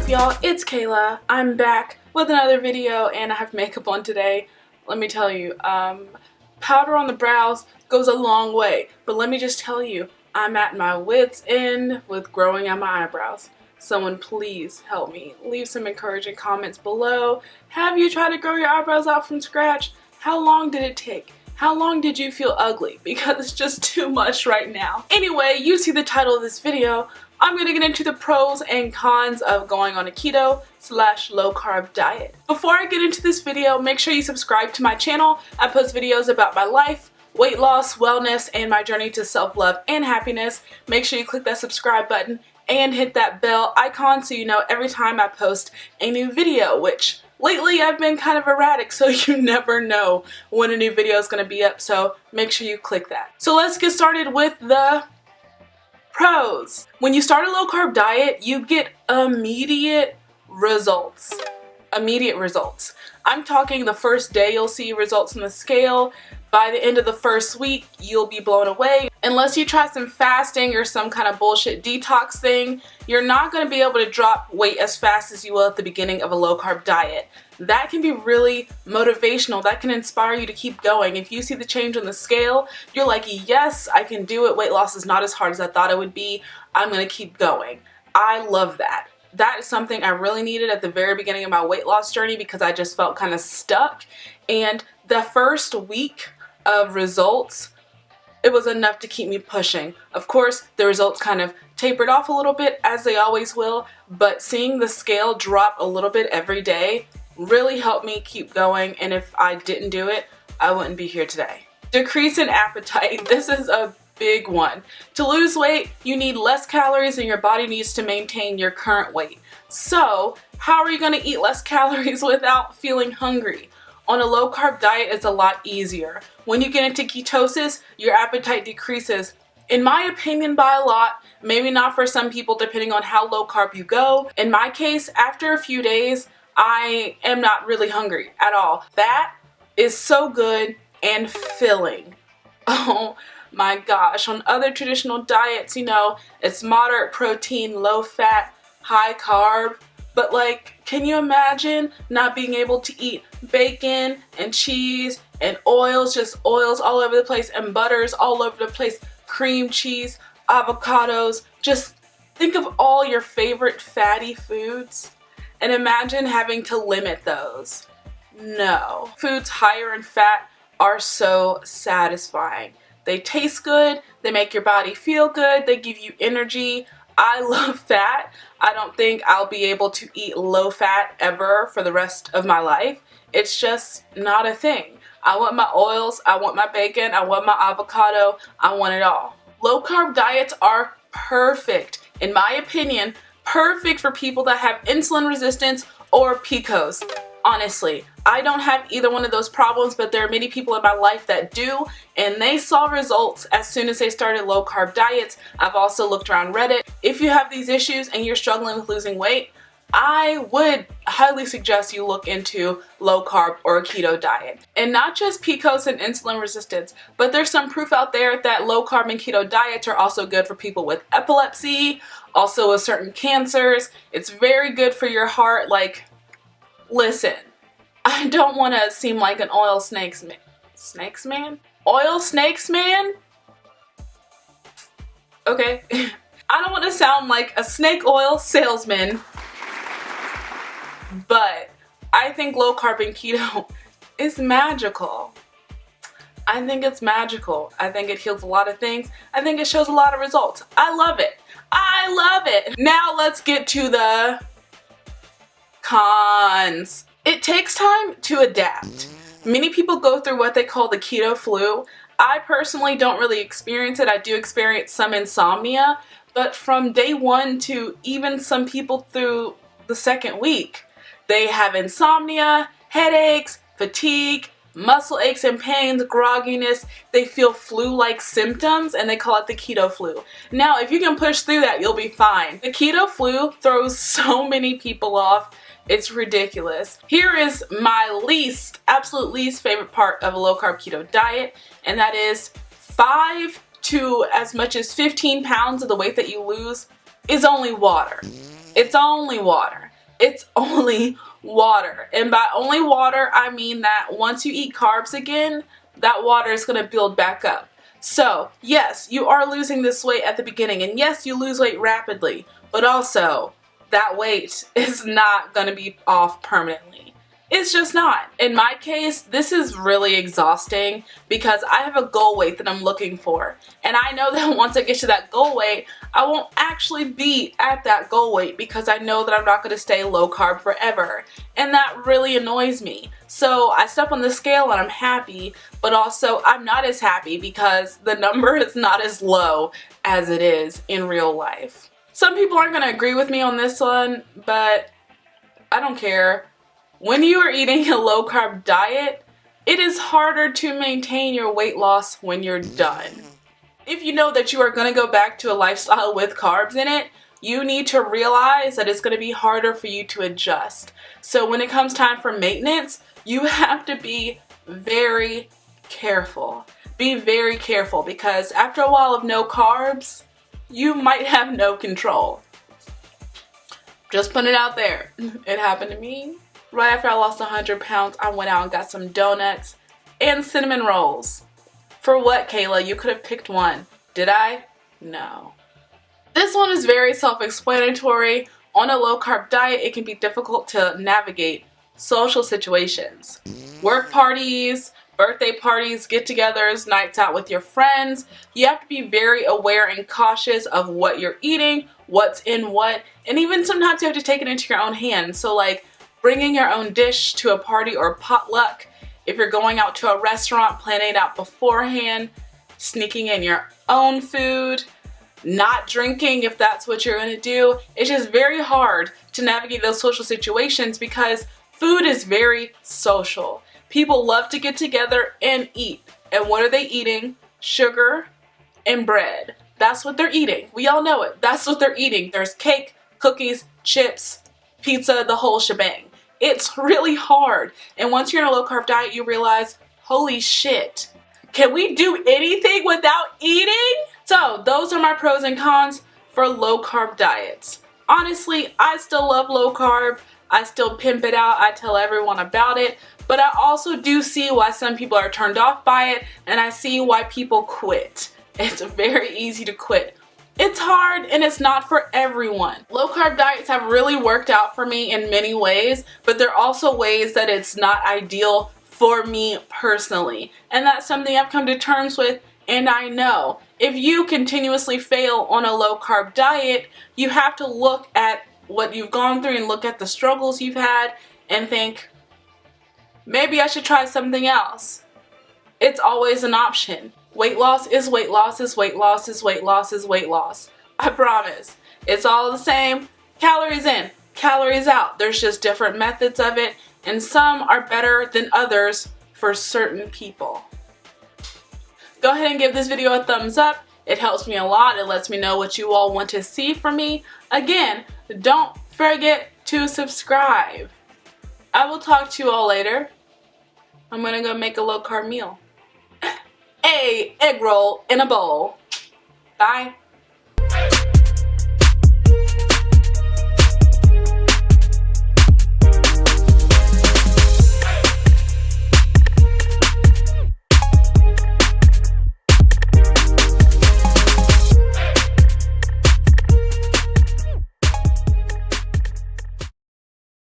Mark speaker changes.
Speaker 1: up, y'all? It's Kayla. I'm back with another video and I have makeup on today. Let me tell you, powder on the brows goes a long way, but let me just tell you, I'm at my wit's end with growing out my eyebrows. Someone please help me. Leave some encouraging comments below. Have you tried to grow your eyebrows out from scratch? How long did it take? How long did you feel ugly? Because it's just too much right now. Anyway, you see the title of this video. I'm going to get into the pros and cons of going on a keto/low carb diet. Before I get into this video, make sure you subscribe to my channel. I post videos about my life, weight loss, wellness, and my journey to self-love and happiness. Make sure you click that subscribe button and hit that bell icon so you know every time I post a new video, which lately I've been kind of erratic, so you never know when a new video is going to be up, so make sure you click that. So let's get started with the pros. When you start a low carb diet, you get immediate results. Immediate results. I'm talking the first day you'll see results on the scale. By the end of the first week, you'll be blown away. Unless you try some fasting or some kind of bullshit detox thing, you're not going to be able to drop weight as fast as you will at the beginning of a low carb diet. That can be really motivational. That can inspire you to keep going. If you see the change on the scale, you're like, yes, I can do it. Weight loss is not as hard as I thought it would be. I'm going to keep going. I love that. That is something I really needed at the very beginning of my weight loss journey because I just felt kind of stuck. And the first week of results, it was enough to keep me pushing. Of course, the results kind of tapered off a little bit, as they always will, but seeing the scale drop a little bit every day really helped me keep going, and if I didn't do it, I wouldn't be here today. Decrease in appetite. This is a big one. To lose weight, you need less calories and your body needs to maintain your current weight. So, how are you going to eat less calories without feeling hungry? On a low carb diet, it's a lot easier. When you get into ketosis, your appetite decreases. In my opinion, by a lot. Maybe not for some people, depending on how low carb you go. In my case, after a few days, I am not really hungry at all. That is so good and filling. Oh my gosh. On other traditional diets, you know, it's moderate protein, low fat, high carb. But like, can you imagine not being able to eat bacon and cheese and oils, just oils all over the place, and butters all over the place, cream cheese, avocados? Just think of all your favorite fatty foods and imagine having to limit those. No. Foods higher in fat are so satisfying. They taste good, they make your body feel good, they give you energy. I love fat. I don't think I'll be able to eat low fat ever for the rest of my life. It's just not a thing. I want my oils, I want my bacon, I want my avocado, I want it all. Low carb diets are perfect, in my opinion, perfect for people that have insulin resistance or PCOS. Honestly, I don't have either one of those problems, but there are many people in my life that do, and they saw results as soon as they started low carb diets. I've also looked around Reddit. If you have these issues and you're struggling with losing weight, I would highly suggest you look into low carb or a keto diet. And not just PCOS and insulin resistance, but there's some proof out there that low carb and keto diets are also good for people with epilepsy, also with certain cancers. It's very good for your heart. Like, listen, I don't want to seem like an oil snakes man? Oil snakes man? Okay. I don't want to sound like a snake oil salesman, but I think low carb and keto is magical. I think it's magical. I think it heals a lot of things. I think it shows a lot of results. I love it. I love it. Now let's get to the cons. It takes time to adapt. Many people go through what they call the keto flu. I personally don't really experience it. I do experience some insomnia, but from day one to even some people through the second week, they have insomnia, headaches, fatigue, muscle aches and pains, grogginess. They feel flu-like symptoms and they call it the keto flu. Now, if you can push through that, you'll be fine. The keto flu throws so many people off. It's ridiculous. Here is my absolute least favorite part of a low carb keto diet, and that is 5 to as much as 15 pounds of the weight that you lose is only water. It's only water. It's only water. And by only water, I mean that once you eat carbs again, that water is going to build back up. So, yes, you are losing this weight at the beginning, and yes, you lose weight rapidly, but also that weight is not going to be off permanently. It's just not. In my case, this is really exhausting because I have a goal weight that I'm looking for. And I know that once I get to that goal weight, I won't actually be at that goal weight because I know that I'm not going to stay low carb forever. And that really annoys me. So I step on the scale and I'm happy, but also I'm not as happy because the number is not as low as it is in real life. Some people aren't going to agree with me on this one, but I don't care. When you are eating a low carb diet, it is harder to maintain your weight loss when you're done. If you know that you are going to go back to a lifestyle with carbs in it, you need to realize that it's going to be harder for you to adjust. So when it comes time for maintenance, you have to be very careful. Be very careful because after a while of no carbs, you might have no control. Just put it out there. It happened to me. Right after I lost 100 pounds, I went out and got some donuts and cinnamon rolls. For what, Kayla? You could have picked one. Did I? No. This one is very self-explanatory. On a low-carb diet, it can be difficult to navigate social situations. Work parties, birthday parties, get-togethers, nights out with your friends. You have to be very aware and cautious of what you're eating, what's in what, and even sometimes you have to take it into your own hands. So like, bringing your own dish to a party or potluck, if you're going out to a restaurant, planning it out beforehand, sneaking in your own food, not drinking if that's what you're going to do. It's just very hard to navigate those social situations because food is very social. People love to get together and eat. And what are they eating? Sugar and bread. That's what they're eating. We all know it. That's what they're eating. There's cake, cookies, chips, pizza, the whole shebang. It's really hard. And once you're in a low carb diet, you realize, holy shit, can we do anything without eating? So those are my pros and cons for low carb diets. Honestly, I still love low carb. I still pimp it out. I tell everyone about it. But I also do see why some people are turned off by it, and I see why people quit. It's very easy to quit. It's hard and it's not for everyone. Low carb diets have really worked out for me in many ways, but there are also ways that it's not ideal for me personally. And that's something I've come to terms with, and I know. If you continuously fail on a low carb diet, you have to look at what you've gone through and look at the struggles you've had and think, maybe I should try something else. It's always an option. Weight loss is weight loss is weight loss is weight loss is weight loss. I promise. It's all the same. Calories in, calories out. There's just different methods of it, and some are better than others for certain people. Go ahead and give this video a thumbs up. It helps me a lot. It lets me know what you all want to see from me. Again, don't forget to subscribe. I will talk to you all later. I'm gonna go make a low carb meal. A egg roll in a bowl. Bye.